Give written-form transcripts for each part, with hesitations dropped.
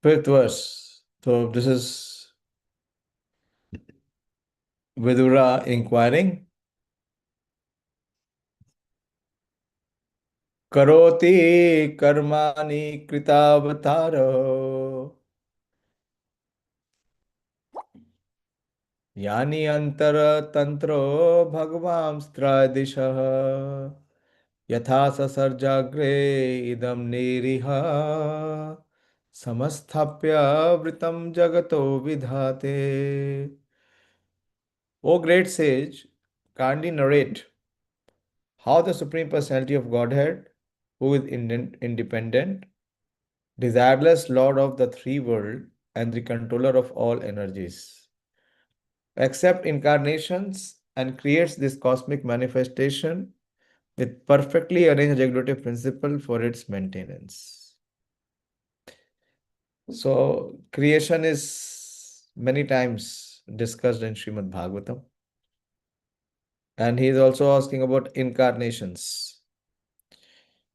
Fifth verse. So this is Vidura inquiring. करोति कर्माणि कृतावतारो यानि अंतरतंत्रो भगवांस्त्रदिशः यथा ससर्जाग्रे इदं निरिह समस्थाप्य वृतं जगतो विधाते. O great sage, kindly narrate how the Supreme Personality of Godhead, who is independent, desireless Lord of the three worlds, and the controller of all energies, accepts incarnations and creates this cosmic manifestation with perfectly arranged regulative principle for its maintenance. So, creation is many times discussed in Srimad Bhagavatam, and he is also asking about incarnations.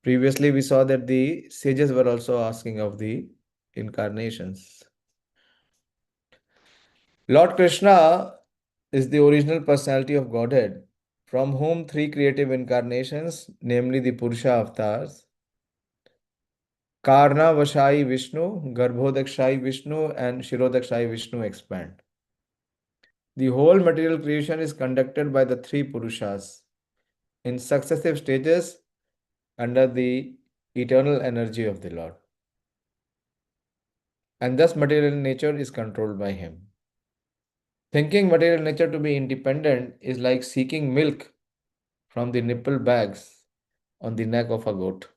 Previously, we saw that the sages were also asking of the incarnations. Lord Krishna is the original personality of Godhead, from whom three creative incarnations, namely the Purusha avatars, Karna Vashai Vishnu, Garbhodakshai Vishnu, and Shirodakshai Vishnu expand. The whole material creation is conducted by the three Purushas in successive stages under the eternal energy of the Lord. And thus material nature is controlled by him. Thinking material nature to be independent is like seeking milk from the nipple bags on the neck of a goat.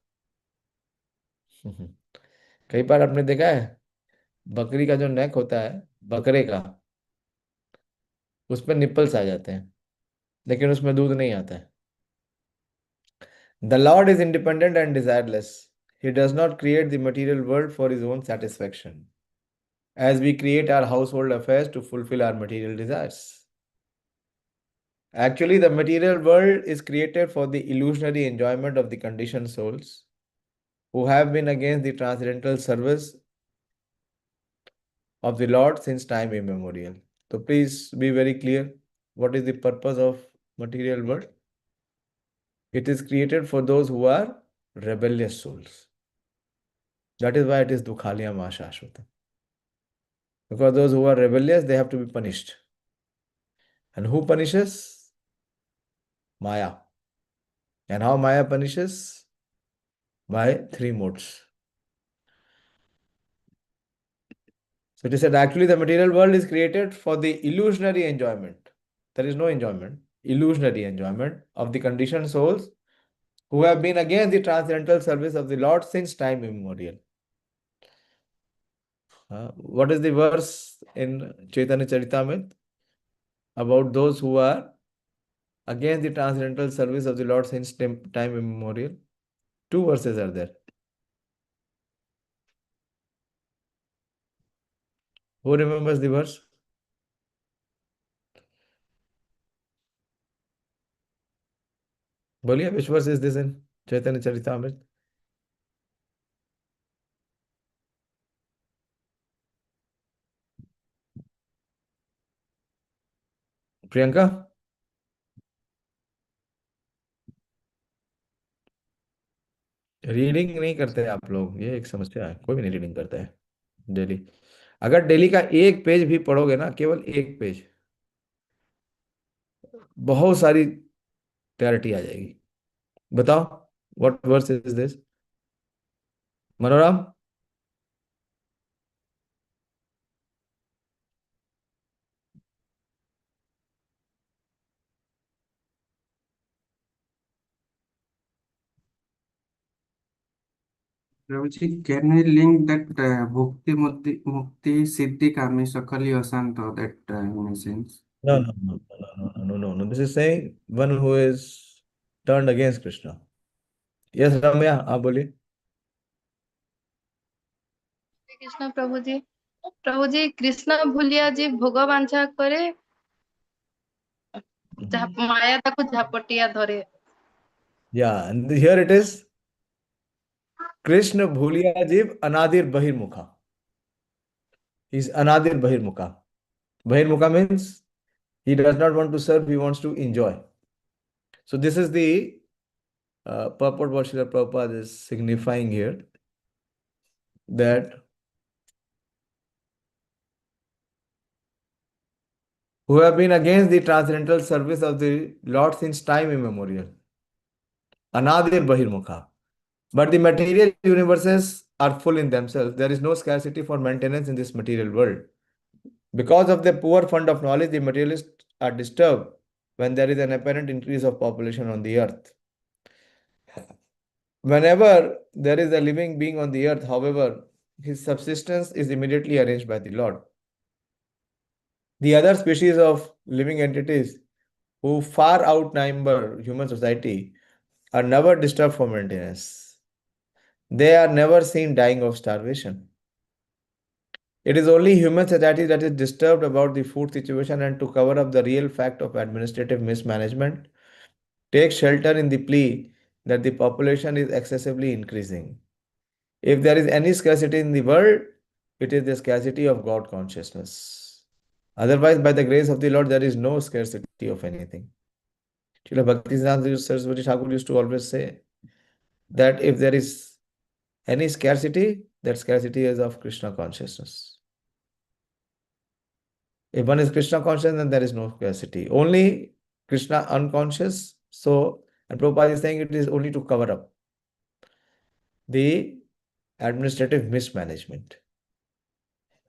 कई बार आपने देखा है बकरी का जो नेक होता है बकरे का उसमें निपल्स आ जाते हैं लेकिन उसमें दूध नहीं आता है. The Lord is independent and desireless. He does not create the material world for his own satisfaction, as we create our household affairs to fulfill our material desires. Actually, the material world is created for the illusionary enjoyment of the conditioned souls who have been against the transcendental service of the Lord since time immemorial. So please be very clear. What is the purpose of material world? It is created for those who are rebellious souls. That is why it is Dukhalya Shashvata. Because those who are rebellious, they have to be punished. And who punishes? Maya. And how Maya punishes? By three modes. So it is said actually the material world is created for the illusionary enjoyment. There is no enjoyment, illusionary enjoyment of the conditioned souls who have been against the transcendental service of the Lord since time immemorial. What is the verse in Chaitanya Charitamrita about those who are against the transcendental service of the Lord since time immemorial? Two verses are there. Who remembers the verse? बोलिए, which verse is this in Chaitanya Charitamrita? Priyanka, reading नहीं करते आप लोग, ये एक समस्या है. कोई भी नहीं रीडिंग करता है डेली. अगर डेली का एक पेज भी पढ़ोगे ना, केवल एक पेज, बहुत सारी क्लैरिटी आ जाएगी. बताओ, what worse is this? Manoram. Prabhuji, can I link that Mukti Siddhi Kami Sakali Asanto that in a sense? No, no, no, no, no, no, no, no. This is saying one who is turned against Krishna. Yes, Ramya, आप बोलिए. श्री कृष्ण प्रभु जी कृष्ण भूलिया जी भोग बांछा करे माया ताकू झापटिया धरे. Yeah, and here it is. Krishna bhuliya jiv anadir bahirmukha. He's Anadir Bahirmukha. Bahirmukha means he does not want to serve, he wants to enjoy. So this is the purport what Srila Prabhupada is signifying here, that who have been against the transcendental service of the Lord since time immemorial. Anadir Bahirmukha. But the material universes are full in themselves. There is no scarcity for maintenance in this material world. Because of the poor fund of knowledge, the materialists are disturbed when there is an apparent increase of population on the earth. Whenever there is a living being on the earth, however, his subsistence is immediately arranged by the Lord. The other species of living entities who far outnumber human society are never disturbed for maintenance. They are never seen dying of starvation. It is only human society that is disturbed about the food situation, and to cover up the real fact of administrative mismanagement, take shelter in the plea that the population is excessively increasing. If there is any scarcity in the world, it is the scarcity of God consciousness. Otherwise, by the grace of the Lord, there is no scarcity of anything. Srila Bhaktisiddhanta Saraswati Thakur used to always say that if there is any scarcity, that scarcity is of Krishna consciousness. If one is Krishna conscious, then there is no scarcity. Only Krishna unconscious. So, and Prabhupada is saying it is only to cover up the administrative mismanagement.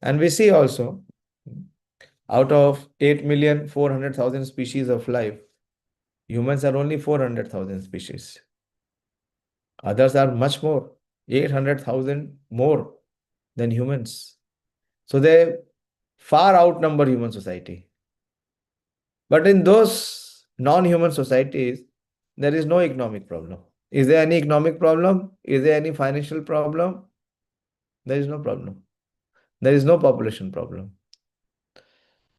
And we see also, out of 8,400,000 species of life, humans are only 400,000 species. Others are much more, 800,000 more than humans. So they far outnumber human society. But in those non-human societies, there is no economic problem. Is there any economic problem? Is there any financial problem? There is no problem. There is no population problem.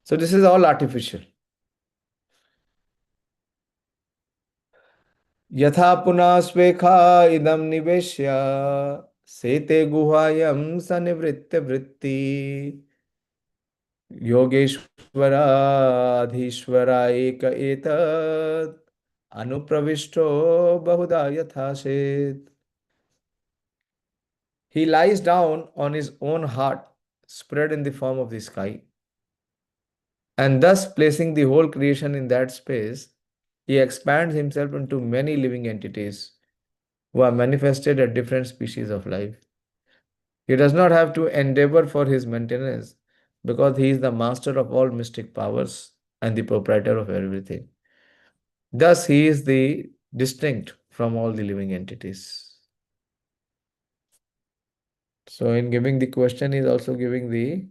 So this is all artificial. यथा पुनः स्वेखा इदम निवेश्य सेते गुहायं सनिवृत्त वृत्ति योगेश्वराधीश्वरा एक एतत् अनुप्रविष्टो बहुधा यथासेत्. He lies down on his own heart, spread in the form of the sky, and thus placing the whole creation in that space, he expands himself into many living entities who are manifested at different species of life. He does not have to endeavor for his maintenance because he is the master of all mystic powers and the proprietor of everything. Thus, he is the distinct from all the living entities. So, in giving the question, he is also giving the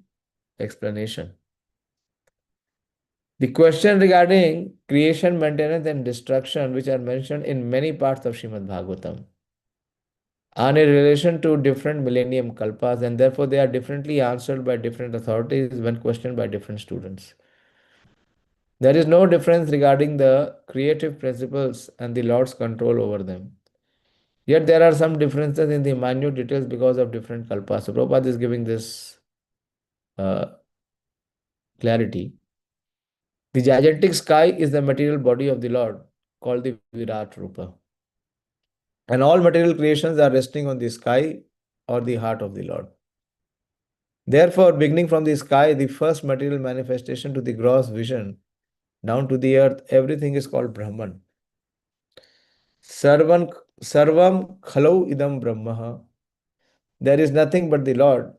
explanation. The question regarding creation, maintenance, and destruction, which are mentioned in many parts of Srimad Bhagavatam, are in relation to different millennium kalpas, and therefore they are differently answered by different authorities when questioned by different students. There is no difference regarding the creative principles and the Lord's control over them. Yet there are some differences in the minute details because of different kalpas. So Prabhupada is giving this uh, clarity. The gigantic sky is the material body of the Lord, called the Virat Rupa. And all material creations are resting on the sky or the heart of the Lord. Therefore, beginning from the sky, the first material manifestation to the gross vision, down to the earth, everything is called Brahman. Sarvam, sarvam khalau idam brahma. There is nothing but the Lord,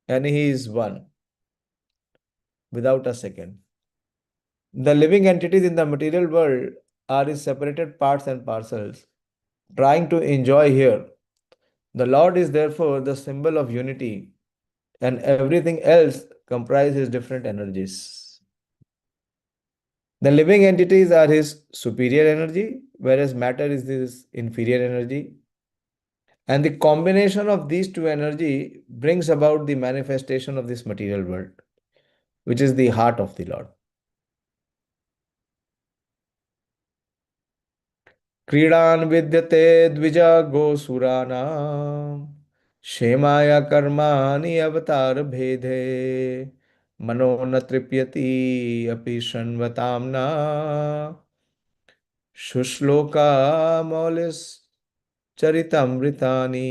and He is one, without a second. The living entities in the material world are His separated parts and parcels, trying to enjoy here. The Lord is therefore the symbol of unity, and everything else comprises different energies. The living entities are his superior energy, whereas matter is his inferior energy. And the combination of these two energy brings about the manifestation of this material world, which is the heart of the Lord. Kridan vidyate dvija go surana क्षेमाय कर्माणि अवतार भेदे मनो न तृप्यति अपि शृण्वतां न शुश्लोका मौलिस चरितमृतानि.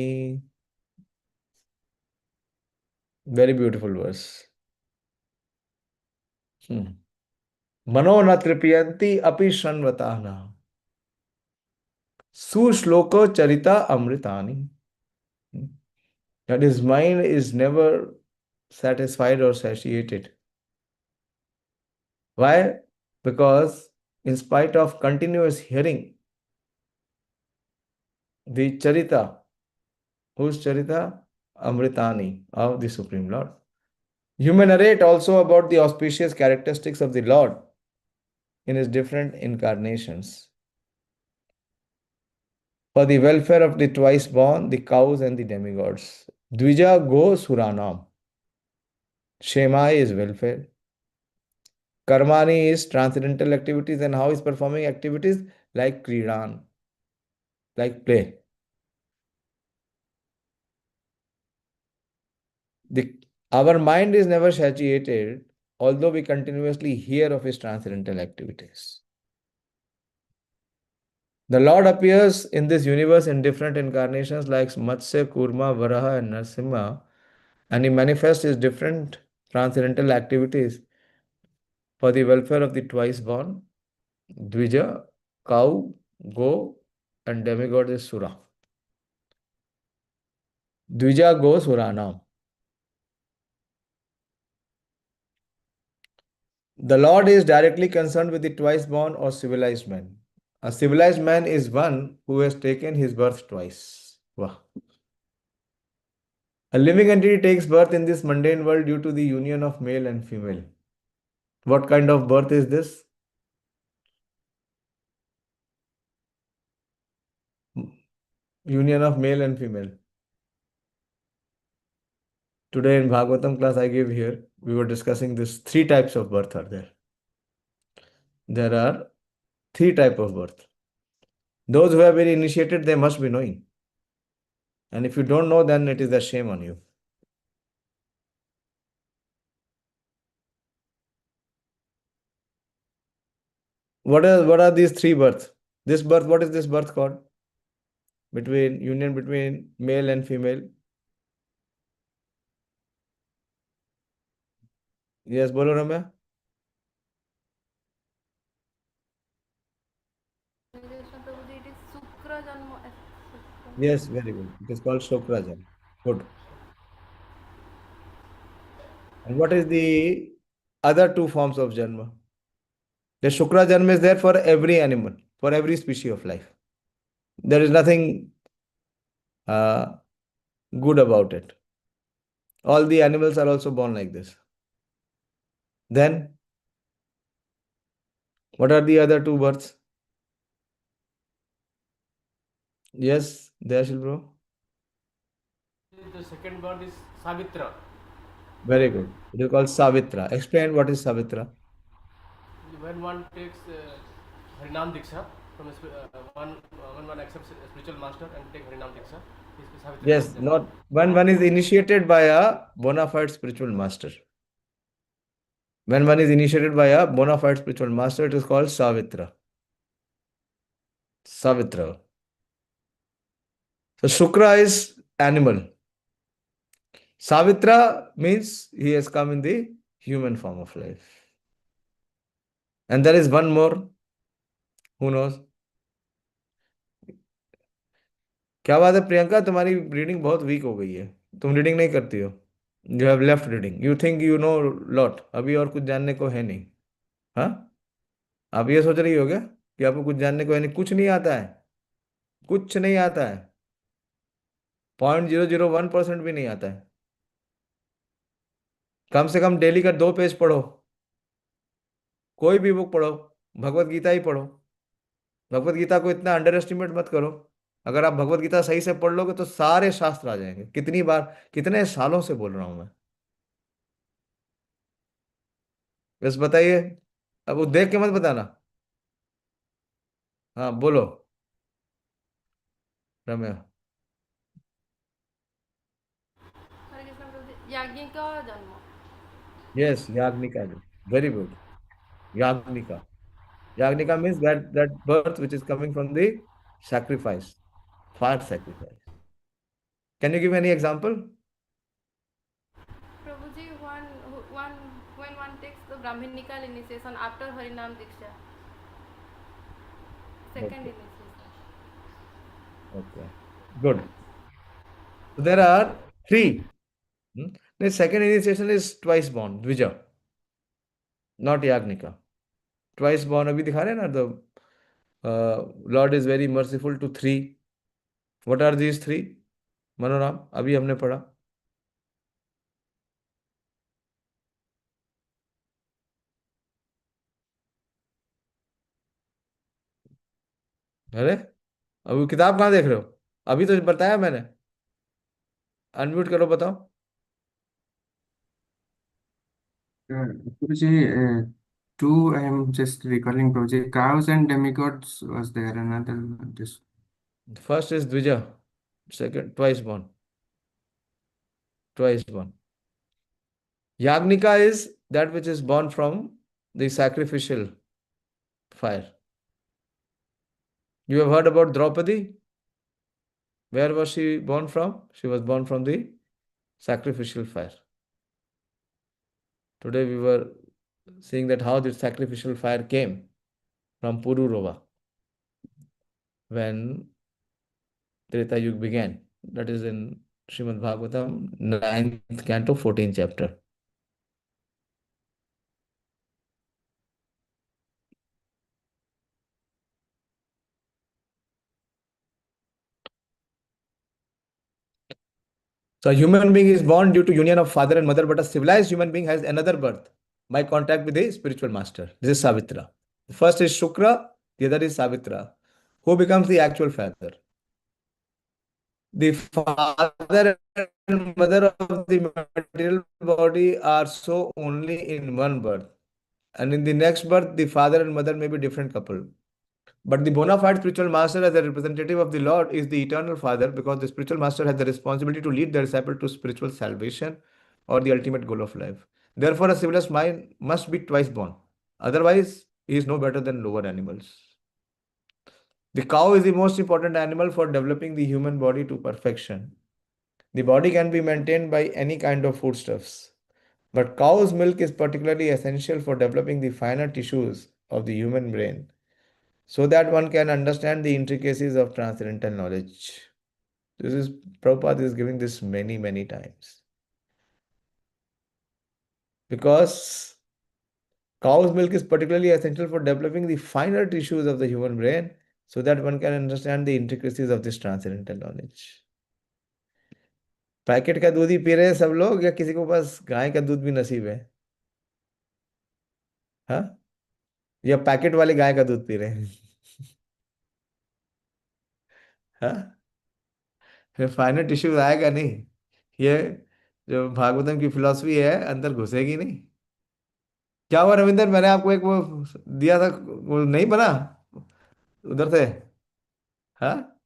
Very beautiful verse. मनो न तृप्यन्ति अपि शृण्वताः न सुश्लोको चरिता अमृतानि. That his mind is never satisfied or satiated. Why? Because in spite of continuous hearing the charita, whose charita? Amritani, of the Supreme Lord. You may narrate also about the auspicious characteristics of the Lord in his different incarnations for the welfare of the twice born, the cows, and the demigods. Dvija go Suranam. Shemai is welfare. Karmani is transcendental activities, and how is performing activities like Kridan, like play. Our mind is never satiated, although we continuously hear of his transcendental activities. The Lord appears in this universe in different incarnations like Matsya, Kurma, Varaha, and Narasimha, and he manifests his different transcendental activities for the welfare of the twice born, Dvija, cow, go, and demigod is Sura. Dvija go Suranam. The Lord is directly concerned with the twice born or civilized man. A civilized man is one who has taken his birth twice. Wow. A living entity takes birth in this mundane world due to the union of male and female. What kind of birth is this? Union of male and female. Today in Bhagavatam class I gave here, we were discussing this three types of birth are there. There are three types of birth. Those who have been initiated, they must be knowing. And if you don't know, then it is a shame on you. What are these three births? This birth, what is this birth called? Union between male and female. Yes, bolo Ramya. It is Shukra Janma. Yes, very good. It is called Shokrajan. Good. And what is the other two forms of Janma? The Shukra Janma is there for every animal, for every species of life. There is nothing uh, good about it. All the animals are also born like this. Then, what are the other two births? Yes, Dayashil bro. The second bird is Savitra. Very good. It is called Savitra. Explain what is Savitra. When one takes Harinam Diksha from when one accepts a spiritual master and take Harinam Diksha, is Savitra. Yes, not when one is initiated by a bona fide spiritual master. When one is initiated by a bona fide spiritual master, it is called Savitra. Savitra. So Shukra is animal. Savitra means he has come in the human form of life. And there is one more. Who knows? क्या बात है प्रियंका, तुम्हारी reading बहुत week हो गई है. तुम reading नहीं करती हो. You have left reading. You think you know lot. अभी और कुछ जानने को है नहीं. हाँ, आप ये सोच रही हो क्या कि आपको कुछ जानने को है नहीं? कुछ नहीं आता है. कुछ नहीं आता है. 0.001% भी नहीं आता है. कम से कम डेली का 2 पेज पढ़ो. कोई भी बुक पढ़ो. भगवत गीता ही पढ़ो. भगवत गीता को इतना अंडर एस्टिमेट मत करो. अगर आप भगवत गीता सही से पढ़ लोगे तो सारे शास्त्र आ जाएंगे. कितनी बार, कितने सालों से बोल रहा हूं मैं. बस बताइए. अब वो देख के मत बताना. हाँ बोलो रम्या. का जन्म। Yes, Yagnika. Very good. Yagnika. Yagnika means that birth which is coming from the sacrifice, fire sacrifice. Can you give any example? Prabhuji, when one takes the Brahminical initiation after Harinam Diksha, second Okay. initiation. Okay. Good. So there are three. The second initiation is twice born, Dvija, not Yagnika. Twice born, अभी दिखा रहे हैं ना, the Lord is very merciful to three. What are these three? Manoram, अभी हमने पढ़ा. अरे अभी किताब कहाँ देख रहे हो? अभी तो बताया मैंने. अनम्यूट करो, बताओ. Prabhuji, two, I am just recalling, Prabhuji. Cows and demigods was there, another this. First is Dvija, second twice born. Twice born. Yagnika is that which is born from the sacrificial fire. You have heard about Draupadi? Where was she born from? She was born from the sacrificial fire. Today we were seeing that how the sacrificial fire came from Pururava when Treta Yuga began. That is in Srimad Bhagavatam, 9th Canto, 14th chapter. So a human being is born due to union of father and mother, but a civilized human being has another birth by contact with a spiritual master. This is Savitra. The first is Shukra, the other is Savitra, who becomes the actual father. The father and mother of the material body are so only in one birth. And in the next birth, the father and mother may be different couple. But the bona fide spiritual master, as a representative of the Lord, is the eternal Father, because the spiritual master has the responsibility to lead the disciple to spiritual salvation or the ultimate goal of life. Therefore, a civilized mind must be twice born. Otherwise, he is no better than lower animals. The cow is the most important animal for developing the human body to perfection. The body can be maintained by any kind of foodstuffs. But cow's milk is particularly essential for developing the finer tissues of the human brain, so that one can understand the intricacies of transcendental knowledge. This is Prabhupada is giving this many, many times. Because cow's milk is particularly essential for developing the finer tissues of the human brain, so that one can understand the intricacies of this transcendental knowledge. Packet का दूध ही P रहे हैं सब लोग, या किसी को पास गाय का दूध भी नसीब है? हाँ, या पैकेट वाले गाय का दूध पी रहे हैं? हाँ, फिर फाइनल टिश्यूज आएगा नहीं. ये जो भागवतम की फिलॉसफी है अंदर घुसेगी नहीं. क्या हुआ रविंदर, मैंने आपको एक वो दिया था, वो नहीं बना उधर से? हाँ,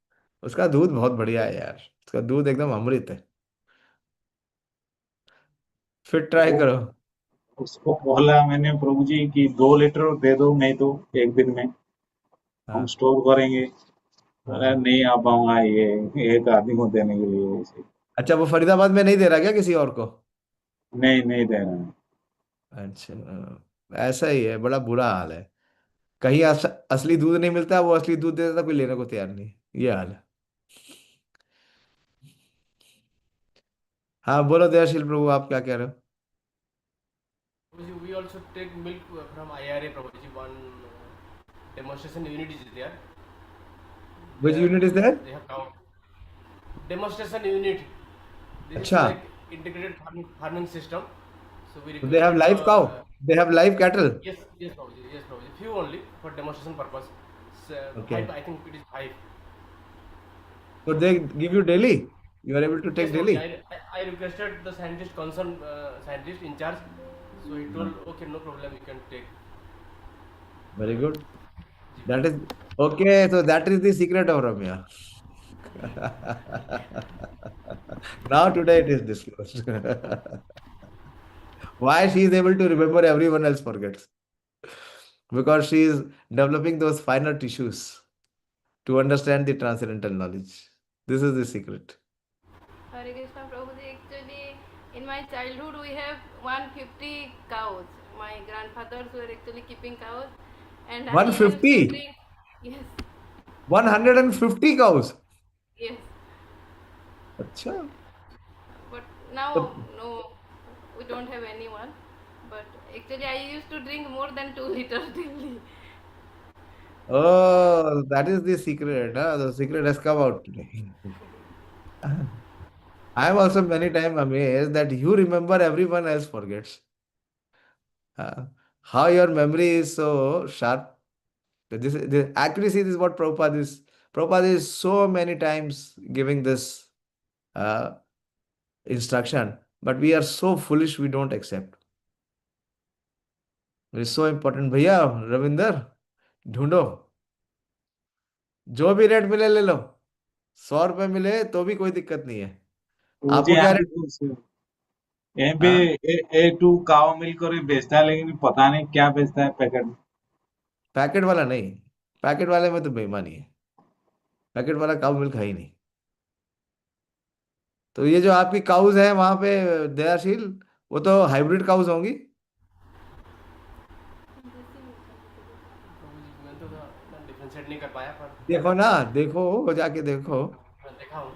उसका दूध बहुत बढ़िया है यार, उसका दूध एकदम अमृत है. फिर ट्राई वो करो. उसको बोला मैंने प्रभु जी कि 2 लीटर दे दो, नहीं तो एक दिन में हम हाँ स्टोर करेंगे. अरे हाँ. नहीं आ पाऊंगा ये एक आदमी को देने के लिए ऐसे. अच्छा, वो फरीदाबाद में नहीं दे रहा क्या किसी और को? नहीं नहीं दे रहा है. अच्छा, ऐसा ही है, बड़ा बुरा हाल है. कहीं असली दूध नहीं मिलता, वो असली दूध देता, कोई लेने को तैयार नहीं. ये हाल है. हाँ बोलो दयाशील प्रभु, आप क्या कह रहे हो? We also take milk from IRA, Prabhuji. One demonstration unit is there. Which There unit is there? they have cow. Demonstration unit. This is अच्छा, like integrated farming system. So we तो they have requested live cow, they have live cattle. yes, yes, Prabhuji. Few only for demonstration purpose. So, Okay, five, I think it is five. so they give you daily, you are able to Yes, take Prabhuji. daily. I requested the scientist concerned scientist in charge. So he told, okay, no problem, you can take. Very good. Ji That is okay. So that is the secret of Ramya. Now today it is disclosed. Why she is able to remember, everyone else forgets? Because she is developing those finer tissues to understand the transcendental knowledge. This is the secret. Hare Krishna Prabhuji, actually, in my childhood we have 150 cows. My grandfathers were actually keeping cows, and I used to 150, drink. Yes, 150 cows. yes. Acha. But now, So- no, we don't have anyone. But actually, I used to drink more than 2 liters daily. Oh, that is the secret. Huh? The secret has come out today. I am also many times amazed that you remember, everyone else forgets. Uh, how your memory is so sharp. The accuracy is what Prabhupada is. Prabhupada is so many times giving this uh, instruction, but we are so foolish we don't accept. It is so important. भैया रविंदर ढूंढो, जो भी rate मिले ले लो, 100 रुपए मिले तो भी कोई दिक्कत नहीं है। प्रभुजी आपको क्या यहाँ रेट? पे यहीं पे हाँ, A2 काव मिल्क और बेचता है, लेकिन पता नहीं क्या बेचता है पैकेट में। पैकेट वाला नहीं, पैकेट वाले में तो बेईमानी है। पैकेट वाला काउ मिल्क है ही नहीं। तो ये जो आपकी काउज है वहां पे दयाशील, वो तो हाइब्रिड काउज होंगी। प्रभु जी मैं तो डिफरेंशिएट नहीं कर पाया, पर देखो ना, देखो, वो जाके देखो। मैं देखा हूँ,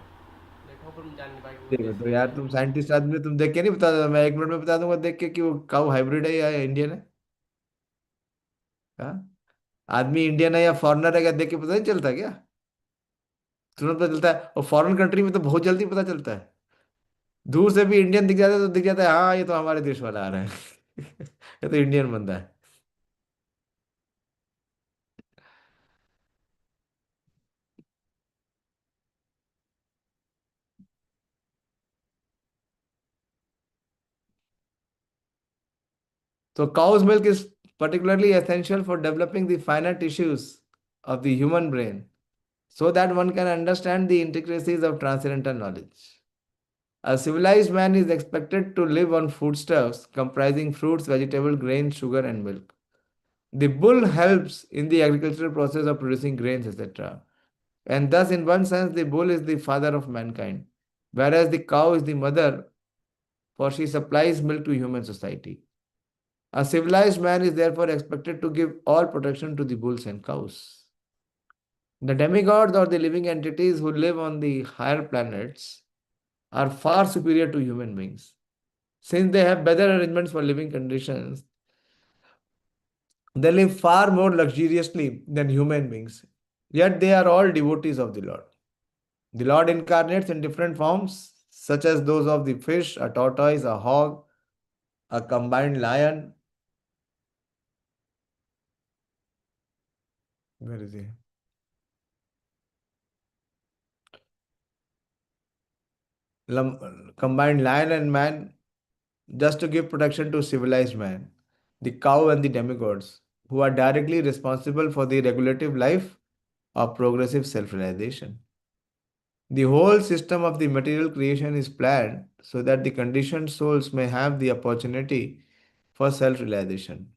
देखा हूँ, पर मैं जान नहीं पाया कि वो देखो तो देसी है यार, या तुम हाइब्रिड। साइंटिस्ट आदमी हो, तुम देख के नहीं बता दो, मैं 1 मिनट में बता दूंगा देख के कि वो काउ हाइब्रिड है या इंडियन है। हाँ, आदमी इंडियन है या फॉरेनर है क्या देख के पता नहीं चलता क्या? तुरंत पता चलता है, और फॉरेन कंट्री में तो बहुत जल्दी पता चलता है। दूर से भी इंडियन दिख जाता है तो दिख जाता है, हाँ ये तो हमारे देश वाला आ रहा है। ये तो इंडियन बंदा है। So cow's milk is particularly essential for developing the finer tissues of the human brain so that one can understand the intricacies of transcendental knowledge. A civilized man is expected to live on foodstuffs comprising fruits, vegetables, grains, sugar, and milk. The bull helps in the agricultural process of producing grains, etc. And thus, in one sense, the bull is the father of mankind, whereas the cow is the mother, for she supplies milk to human society. A civilized man is therefore expected to give all protection to the bulls and cows. The demigods or the living entities who live on the higher planets are far superior to human beings. Since they have better arrangements for living conditions, they live far more luxuriously than human beings. Yet they are all devotees of the Lord. The Lord incarnates in different forms, such as those of the fish, a tortoise, a hog, a combined lion. Where is he? Combined lion and man, just to give protection to civilized man, the cow and the demigods, who are directly responsible for the regulative life of progressive self realization. The whole system of the material creation is planned so that the conditioned souls may have the opportunity for self realization.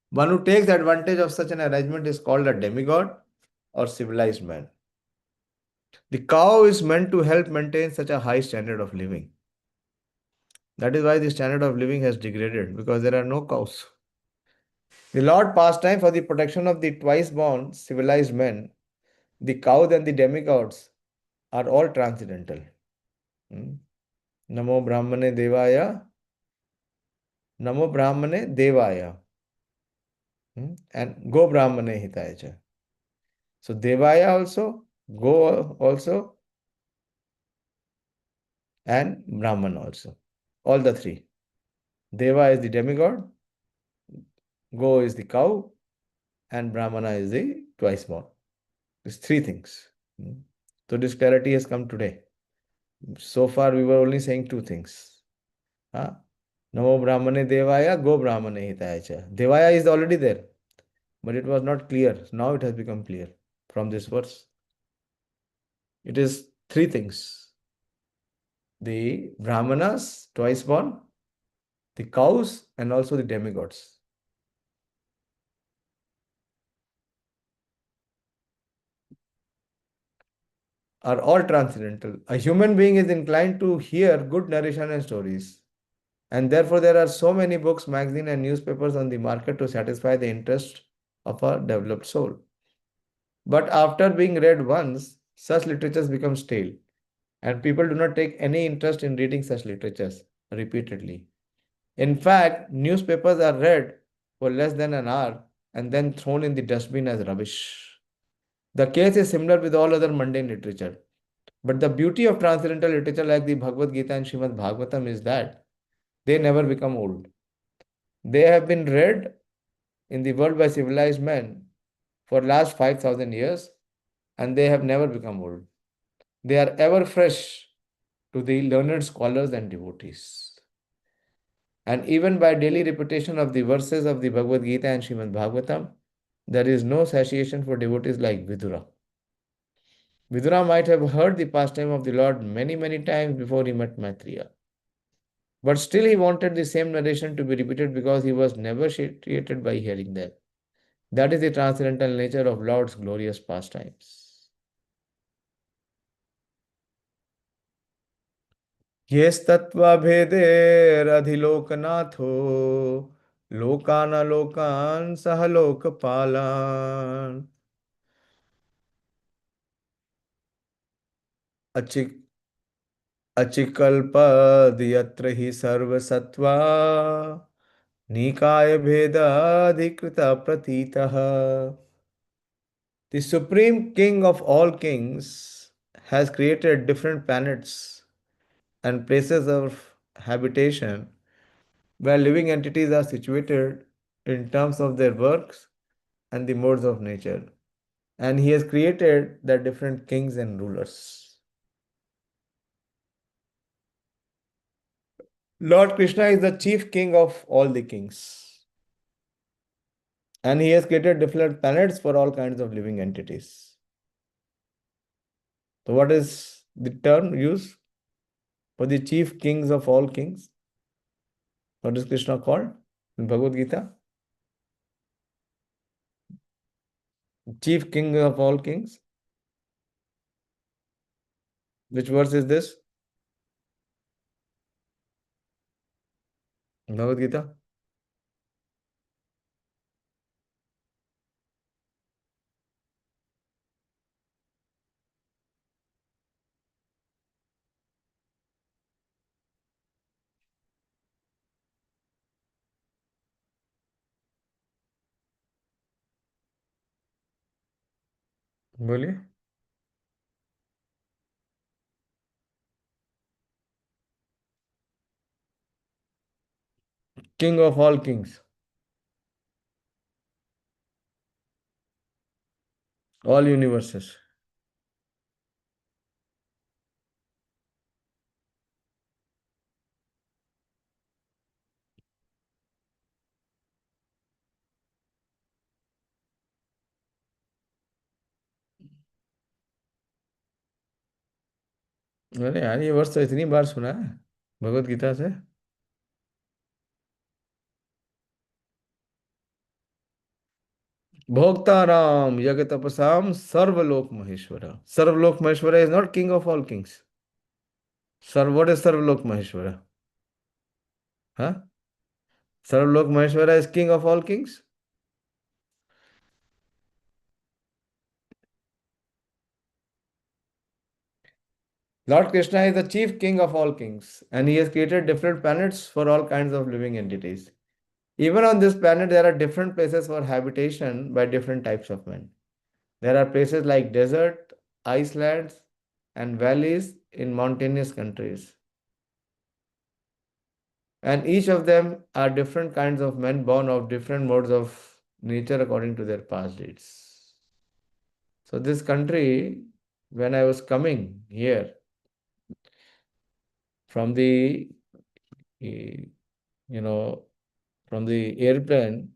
One who takes advantage of such an arrangement is called a demigod or civilized man. The cow is meant to help maintain such a high standard of living. That is why the standard of living has degraded, because there are no cows. The Lord pastime for the protection of the twice born civilized men, the cows and the demigods are all transcendental. Hmm. Namo Brahmane Devaya, Namo Brahmane Devaya, and Go Brahmane Hitaya cha. So Devaya also, Go also, and Brahman also. All the three. Deva is the demigod, Go is the cow, and Brahmana is the twice born. These three things. So this clarity has come today. So far we were only saying two things. Huh? Namo Brahmane Devaya, Go Brahmane Hitaya cha. Devaya is already there, but it was not clear. Now it has become clear from this verse. It is three things. The Brahmanas, twice born, the cows, and also the demigods. Are all transcendental. A human being is inclined to hear good narration and stories. And therefore, there are so many books, magazines, and newspapers on the market to satisfy the interest of a developed soul. But after being read once, such literatures become stale, and people do not take any interest in reading such literatures repeatedly. In fact, newspapers are read for less than an hour and then thrown in the dustbin as rubbish. The case is similar with all other mundane literature. But the beauty of transcendental literature like the Bhagavad Gita and Srimad Bhagavatam is that they never become old. They have been read in the world by civilized men for last 5,000 years and they have never become old. They are ever fresh to the learned scholars and devotees. And even by daily repetition of the verses of the Bhagavad Gita and Srimad Bhagavatam, there is no satiation for devotees like Vidura. Vidura might have heard the pastime of the Lord many, many times before he met Maitreya. But still he wanted the same narration to be repeated because he was never satiated by hearing them. That is the transcendental nature of Lord's glorious pastimes. येस्तत्त्वभेदेरधिलोकनाथो लोकानलोकान् सह लोकपालान् अचिकल्पद यत्र हि सर्वसत्त्वा निकाय भेदाधिकृत प्रतीतः. The Supreme King of all kings has created different planets and places of habitation where living entities are situated in terms of their works and the modes of nature. And he has created the different kings and rulers. Lord Krishna is the chief king of all the kings. And he has created different planets for all kinds of living entities. So, what is the term used for the chief kings of all kings? What is Krishna called in Bhagavad Gita? Chief king of all kings. Which verse is this? Bhagavad Gita. बोलिए. King of all kings. All universes. अरे यार ये वर्ष तो इतनी बार सुना है भगवत गीता से. भोक्ताराम यज्ञ तपसाम सर्वलोक Maheshwara. सर्वलोक Maheshwara is not king of all kings. What is Sarvlok Maheshwara? Huh? Sarvlok Maheshwara is king of all kings? Lord Krishna is the chief king of all kings and he has created different planets for all kinds of living entities. Even on this planet, there are different places for habitation by different types of men. There are places like desert, icelands, and valleys in mountainous countries. And each of them are different kinds of men born of different modes of nature according to their past deeds. So this country, when I was coming here from the, from the airplane,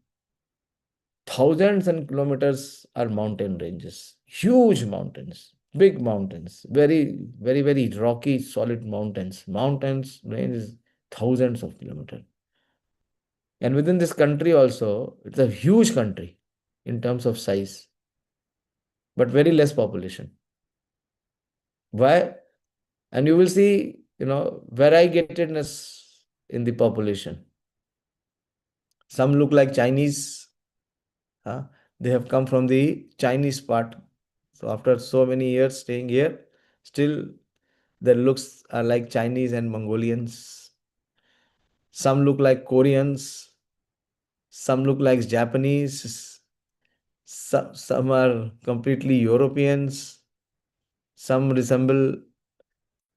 thousands and kilometers are mountain ranges, huge mountains, big mountains, very, very, very rocky, solid mountains. Mountains ranges thousands of kilometers. And within this country also, it's a huge country in terms of size, but very less population. Why? And you will see, variegatedness in the population. Some look like Chinese. Huh? They have come from the Chinese part. So after so many years staying here, still their looks are like Chinese and Mongolians. Some look like Koreans. Some look like Japanese. Some are completely Europeans. Some resemble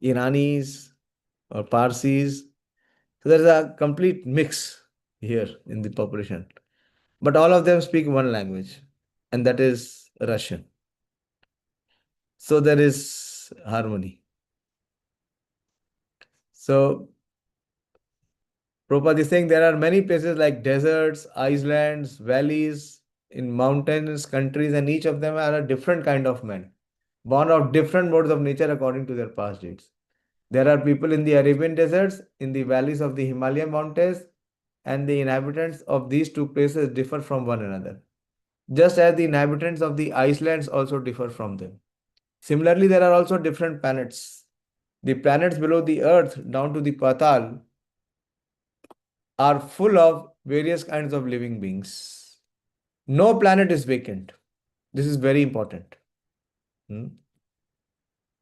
Iranis or Parsis. So there is a complete mix here in the population. But all of them speak one language, and that is Russian. So there is harmony. So Prabhupada is saying there are many places like deserts, islands, valleys, in mountainous countries, and each of them are a different kind of men, born of different modes of nature according to their past deeds. There are people in the Arabian deserts, in the valleys of the Himalayan mountains, and the inhabitants of these two places differ from one another, just as the inhabitants of the islands also differ from them. Similarly, there are also different planets. The planets below the earth down to the Patal are full of various kinds of living beings. No planet is vacant. This is very important. Hmm?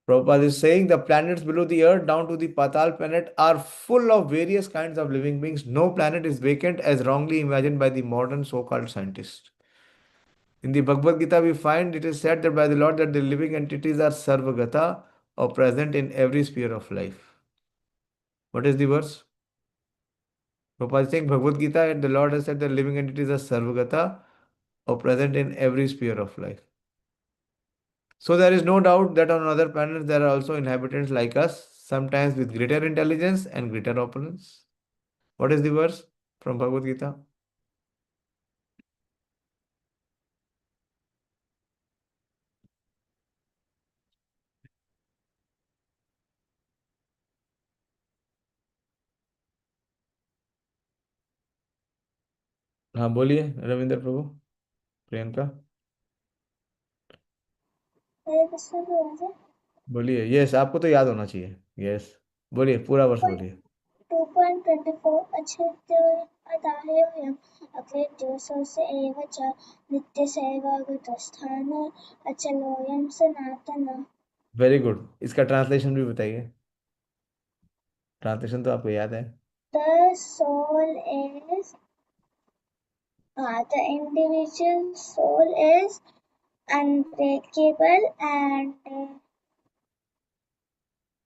Prabhupada is saying the planets below the earth down to the Patal planet are full of various kinds of living beings. No planet is vacant as wrongly imagined by the modern so-called scientists. In the Bhagavad Gita, we find it is said that by the Lord that the living entities are sarvagata or present in every sphere of life. What is the verse? Prabhupada is saying Bhagavad Gita and the Lord has said that living entities are sarvagata or present in every sphere of life. So there is no doubt that on other planets there are also inhabitants like us, sometimes with greater intelligence and greater opulence. What is the verse from Bhagavad Gita? हाँ बोलिए रविंद्र प्रभु प्रियंका हरे कृष्ण प्रभु बोलिए yes आपको तो याद होना चाहिए yes बोलिए पूरा वर्ष बोलिए 2.24 अच्छेद्य अदाह्योऽयम् अक्लेद्योऽसौ एव च नित्यसेवागतस्थान अचलोऽयं सनातनः वेरी गुड इसका ट्रांसलेशन भी बताइए ट्रांसलेशन तो आपको याद है The soul is the individual soul is unbreakable and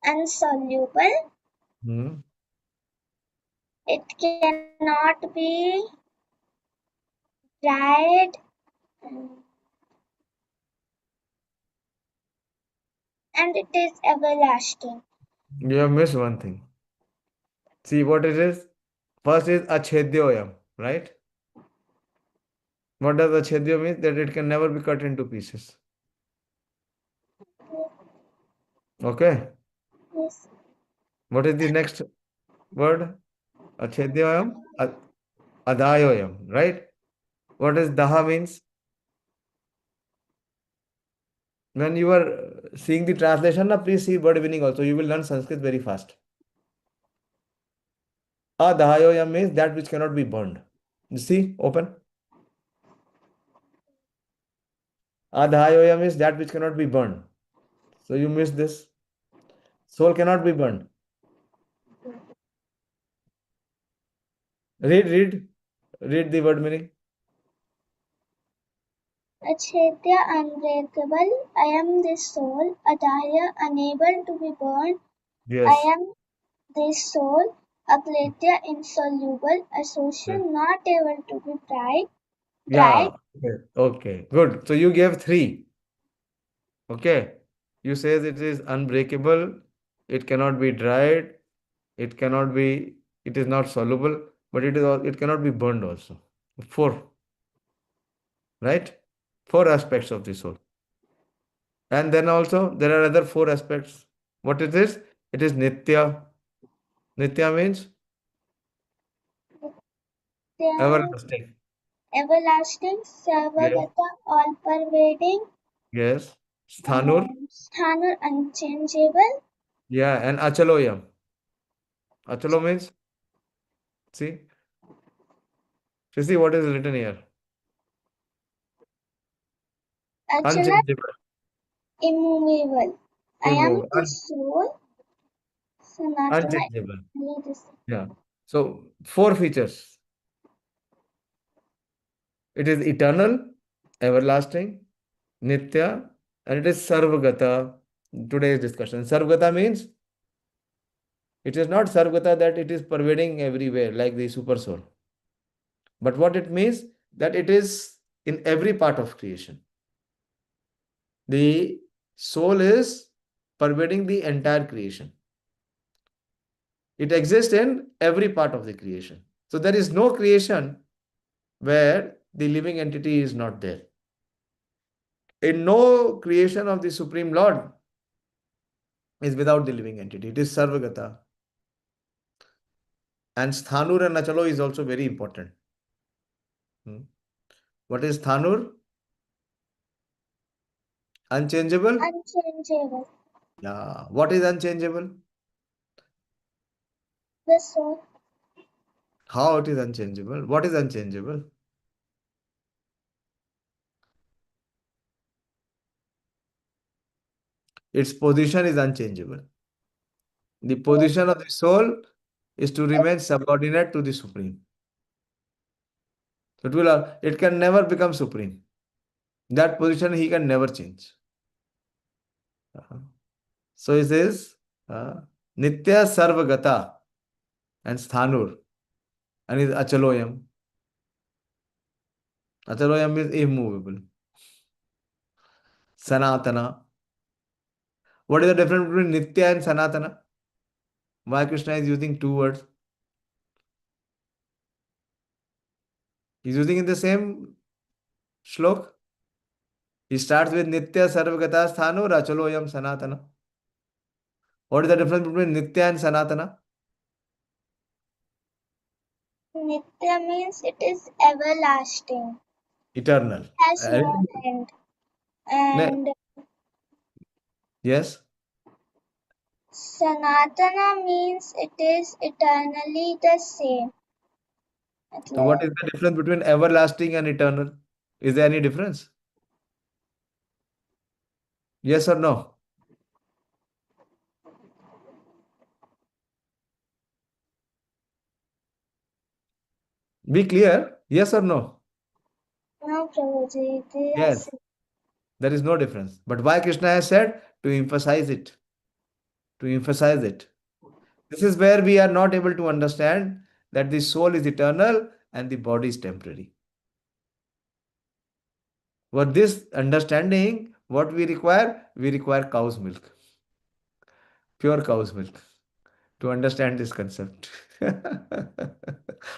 insoluble. Hmm It cannot be dried and it is everlasting. You have missed one thing. See what it is? First is achedyoyam, right? What does achedyo mean? That it can never be cut into pieces. Okay. Yes. What is the next word? Achedyoyam, adayoyam, right? What is daha means? When you are seeing the translation, please see word meaning also. You will learn Sanskrit very fast. Adayoyam means that which cannot be burned. You see, open. Adhayoyam is that which cannot be burned. So you missed this. Soul cannot be burned. Read the word meaning. Achedya, unbreakable. I am this soul. Adaya, unable to be burned. I Yes. am this soul. Akletya, insoluble. Association, not able to be dried. Yeah. Okay. Good. So you gave three. Okay. You says it is unbreakable. It cannot be dried. It cannot be. It is not soluble. But it is. It cannot be burned also. Four. Right. Four aspects of the soul. And then also there are other four aspects. What it is? It is nitya. Nitya means Everlasting. everlasting, Yes. Sarvagata, all-pervading, Yes. Sthanur. Sthanur, unchangeable, Yeah. And Achaloyam. Achalo means, see? You see what is written here? Achala, Unchangeable. immovable. I am Immovable. the soul, Sanatana, Unchangeable. only the same. Yeah. So, four features. It is eternal, everlasting, Nitya, and it is Sarvagata. Today's discussion. Sarvagata means it is not Sarvagata that it is pervading everywhere like the super soul. But what it means that it is in every part of creation. The soul is pervading the entire creation. It exists in every part of the creation. So there is no creation where the living entity is not there. In no creation of the Supreme Lord is without the living entity. It is Sarvagata. And Sthanur and Nachalo is also very important. What is Sthanur? Unchangeable? Unchangeable, Yeah. What is unchangeable? the soul, How it is unchangeable? What is unchangeable? Its position is unchangeable. The position of the soul is to remain subordinate to the Supreme. It can never become Supreme. That position he can never change. So it is Nitya Sarvagata and Sthanur and is Achaloyam. Achaloyam is immovable. Sanatana. What is the difference between Nitya and Sanatana? Why Krishna is using two words? He's using in the same shlok. He starts with Nitya Sarvagata Sthanu Rachaloyam Sanatana. What is the difference between Nitya and Sanatana? Nitya means it is everlasting, Eternal. has no end. And Yes. Sanatana means it is eternally the same. So what is the difference between everlasting and eternal? Is there any difference? Yes or no? Be clear. Yes or no? No, Prabhuji, they are Yes. There is no difference. But why Krishna has said? To emphasize it. To emphasize it. This is where we are not able to understand that the soul is eternal and the body is temporary. For this understanding, what we require? We require cow's milk. Pure cow's milk. To understand this concept.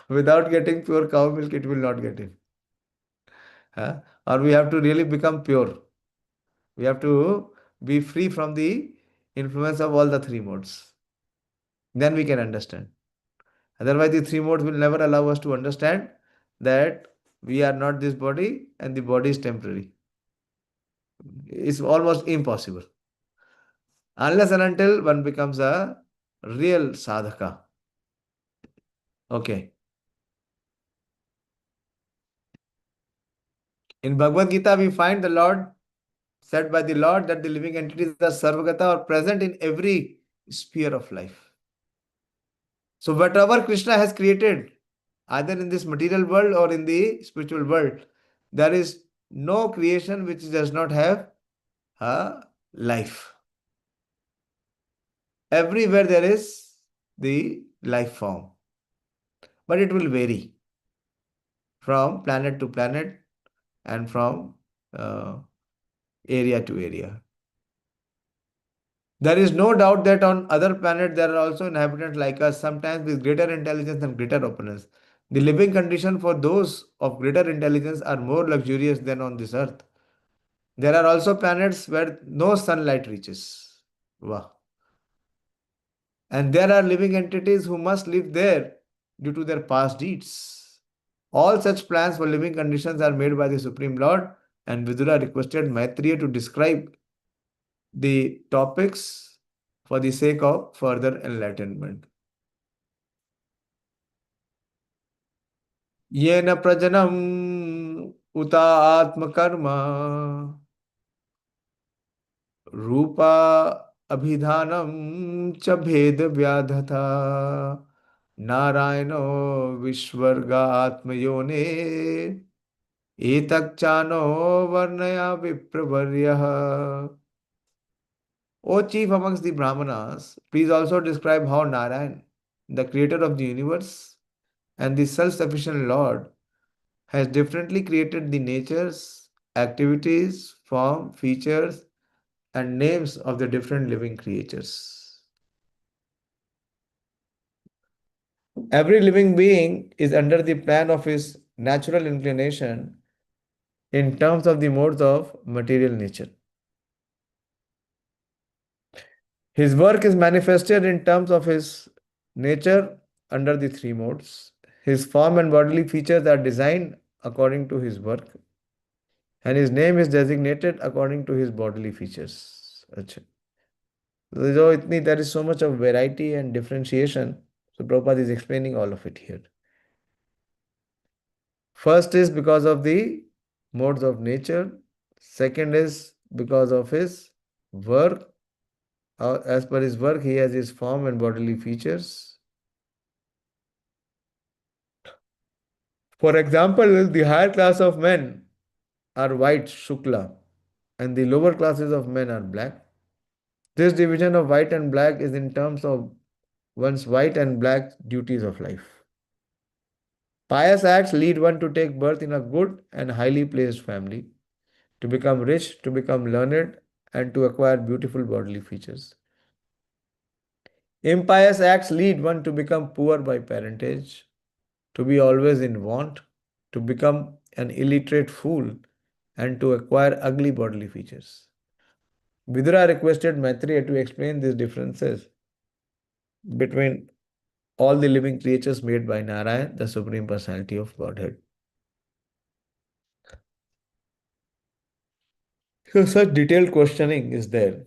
Without getting pure cow milk, it will not get in. Huh? Or we have to really become pure. We have to be free from the influence of all the three modes. Then we can understand. Otherwise, the three modes will never allow us to understand that we are not this body and the body is temporary. It's almost impossible. Unless and until one becomes a real sadhaka. Okay. In Bhagavad Gita, we find the Lord said by the Lord that the living entities are sarvagata or present in every sphere of life. So whatever Krishna has created, either in this material world or in the spiritual world, there is no creation which does not have a life. Everywhere there is the life form, but it will vary from planet to planet and from area to area. There is no doubt that on other planets there are also inhabitants like us, sometimes with greater intelligence and greater openness. The living condition for those of greater intelligence are more luxurious than on this earth. There are also planets where no sunlight reaches. Wow. And there are living entities who must live there due to their past deeds. All such plans for living conditions are made by the Supreme Lord, and Vidura requested Maitreya to describe the topics for the sake of further enlightenment. येन प्रजनम उता आत्मकर्म रूपा अभिधानम च भेद व्याधता नारायणो विश्वर्गात्मयोने एतच्चानो वर्णया विप्रवर्यः. O chief amongst the Brahmanas, please also describe how Narayan, the creator of the universe and the self-sufficient Lord, has differently created the natures, activities, form, features, and names of the different living creatures. Every living being is under the plan of his natural inclination in terms of the modes of material nature. His work is manifested in terms of his nature under the three modes. His form and bodily features are designed according to his work, and his name is designated according to his bodily features. Achha. So there is so much of variety and differentiation. So Prabhupada is explaining all of it here. First is because of the modes of nature. Second is because of his work. As per his work, he has his form and bodily features. For example, the higher class of men are white, Shukla, and the lower classes of men are black. This division of white and black is in terms of one's white and black duties of life. Pious acts lead one to take birth in a good and highly placed family, to become rich, to become learned, and to acquire beautiful bodily features. Impious acts lead one to become poor by parentage, to be always in want, to become an illiterate fool, and to acquire ugly bodily features. Vidura requested Maitreya to explain these differences between all the living creatures made by Narayan, the Supreme Personality of Godhead. So such detailed questioning is there.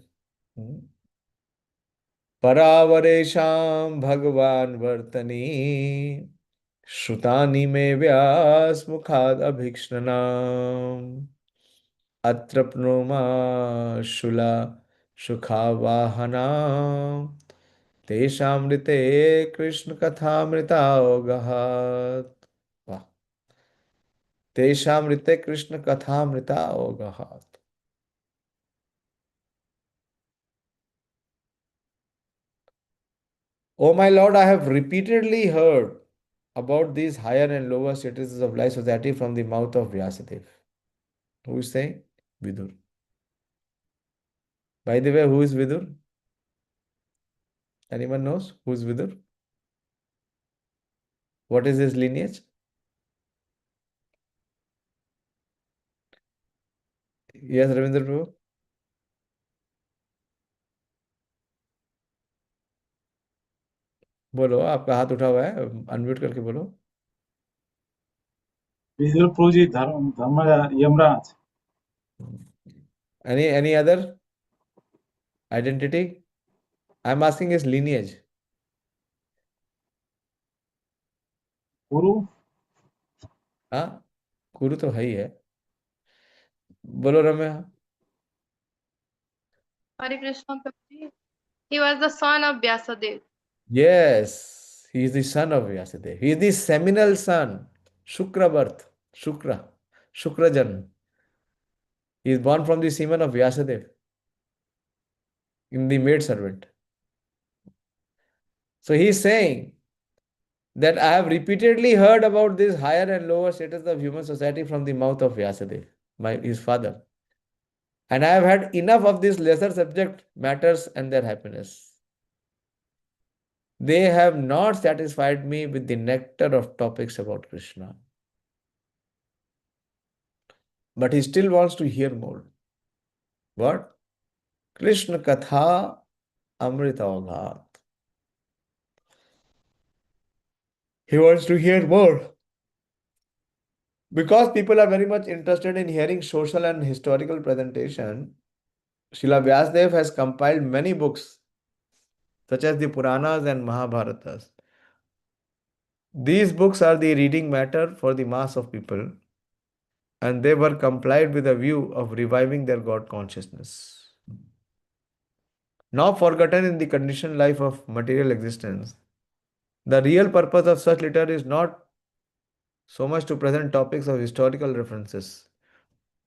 Paravaresham Bhagavan Vartani Shrutani me vyas mukhad abhikshnanam Atrapnoma Shula Shukhavahana Teshamrite Krishna Kathamrita Ogahat. Wow. Teshamrite Krishna Kathamrita Ogahat. O my Lord, I have repeatedly heard about these higher and lower statuses of life society from the mouth of Vyasadeva. Who is saying? Vidur. By the way, who is Vidur? Anyone knows who is Vidur? What is his lineage? Yes, Ravindra Prabhu. बोलो, आपका हाथ उठा हुआ है, unmute करके बोलो. विदुर प्रभु जी धर्म Yamraj. Any other identity? I'm asking his lineage. गुरु. हाँ, गुरु तो है ही है. बोलो रम्या. Hare Krishna Prabhuji. He was the son of Vyasadeva. Yes, he is the son of Vyasadeva. He is the seminal son. Shukra birth. Shukrajan. He is born from the semen of Vyasadeva in the maid servant. So he is saying that I have repeatedly heard about this higher and lower status of human society from the mouth of Vyasadeva, his father. And I have had enough of these lesser subject matters and their happiness. They have not satisfied me with the nectar of topics about Krishna. But he still wants to hear more. What? Krishna Katha Amrita Ghat. He wants to hear more. Because people are very much interested in hearing social and historical presentation, Srila Vyasdev has compiled many books such as the Puranas and Mahabharatas. These books are the reading matter for the mass of people, and they were compiled with a view of reviving their God consciousness. Now forgotten in the conditioned life of material existence, the real purpose of such literature is not so much to present topics of historical references,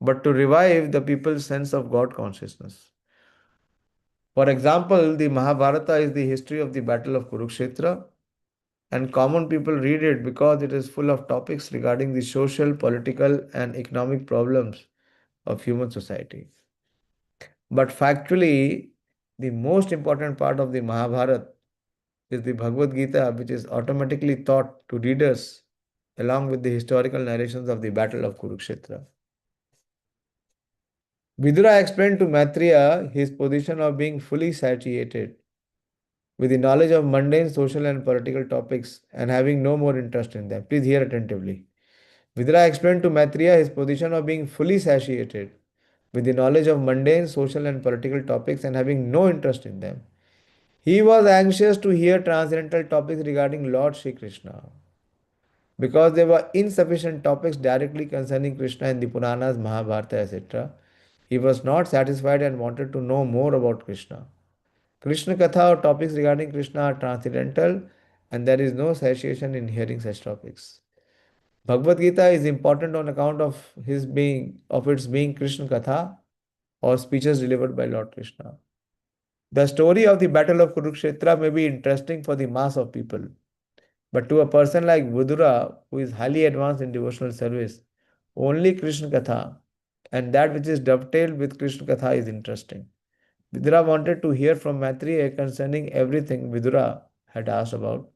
but to revive the people's sense of God consciousness. For example, the Mahabharata is the history of the battle of Kurukshetra, and common people read it because it is full of topics regarding the social, political, and economic problems of human society. But factually, the most important part of the Mahabharata is the Bhagavad Gita, which is automatically taught to readers along with the historical narrations of the battle of Kurukshetra. Vidura explained to Maitreya his position of being fully satiated with the knowledge of mundane social and political topics and having no more interest in them. Please hear attentively. Vidura explained to Maitreya his position of being fully satiated with the knowledge of mundane social and political topics and having no interest in them. He was anxious to hear transcendental topics regarding Lord Sri Krishna. Because there were insufficient topics directly concerning Krishna in the Puranas, Mahabharata, etc., he was not satisfied and wanted to know more about Krishna. Krishna Katha or topics regarding Krishna are transcendental and there is no satiation in hearing such topics. Bhagavad Gita is important on account of its being Krishna Katha or speeches delivered by Lord Krishna. The story of the battle of Kurukshetra may be interesting for the mass of people, but to a person like Vidura, who is highly advanced in devotional service, only Krishna Katha and that which is dovetailed with Krishna Katha is interesting. Vidura wanted to hear from Maitreya concerning everything Vidura had asked about,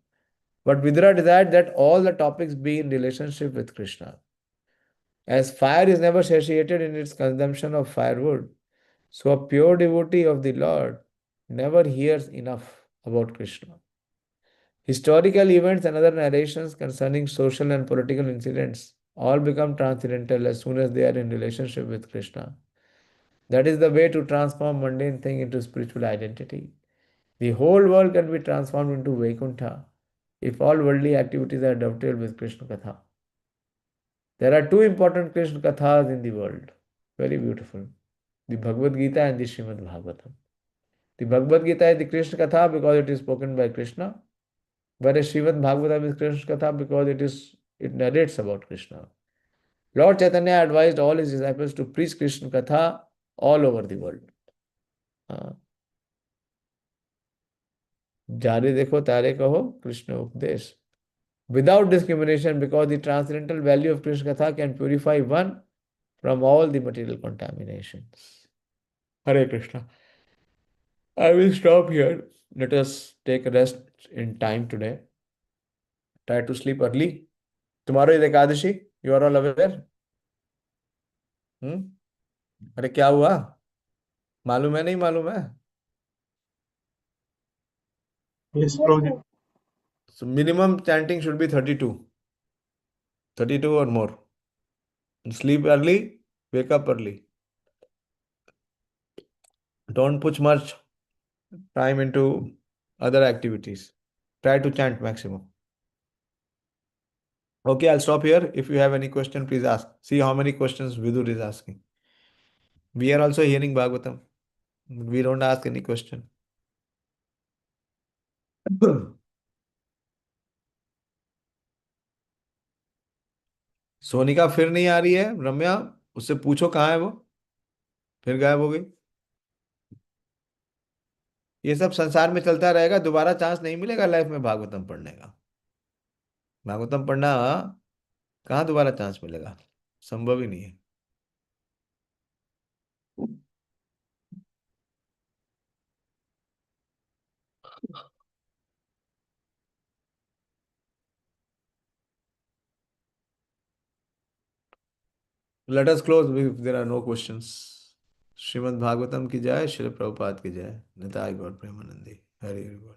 but Vidura desired that all the topics be in relationship with Krishna. As fire is never satiated in its consumption of firewood, so a pure devotee of the Lord never hears enough about Krishna. Historical events and other narrations concerning social and political incidents all become transcendental as soon as they are in relationship with Krishna. That is the way to transform mundane thing into spiritual identity. The whole world can be transformed into Vaikuntha if all worldly activities are dovetailed with Krishna Katha. There are two important Krishna Kathas in the world. Very beautiful. The Bhagavad Gita and the Srimad Bhagavatam. The Bhagavad Gita is the Krishna Katha because it is spoken by Krishna, whereas Srimad Bhagavatam is Krishna Katha because it narrates about Krishna. Lord Chaitanya advised all his disciples to preach Krishna Katha all over the world. जारे देखो तारे कहो Krishna उपदेश. Without discrimination, because the transcendental value of Krishna Katha can purify one from all the material contaminations. Hare Krishna. I will stop here. Let us take a rest in time today. Try to sleep early. Tomorrow is Ekadashi. You are all aware? अरे क्या हुआ? मालूम है नहीं मालूम है? Yes, Yes, Prabhuji. sir. So minimum chanting should be 32. 32 or more. Sleep early, wake up early. Don't put much time into other activities. Try to chant maximum. Okay, I'll stop here. If you have any question, please ask. See how many questions Vidur is asking. We are also hearing Bhagavatam. We don't ask any question. Sonika फिर नहीं आ रही है रम्या, उससे पूछो कहाँ है वो, फिर गायब हो गई। ये सब संसार में चलता रहेगा, दोबारा चांस नहीं मिलेगा लाइफ में भागवतम पढ़ने का। भागवतम पढ़ना कहाँ दोबारा चांस मिलेगा, संभव ही नहीं है। Let us close if there are no questions. Shrimad Bhagavatam की जय, श्री प्रभुपाद की जय, निताय गौर प्रेमानंदी, हरि हरि बोल।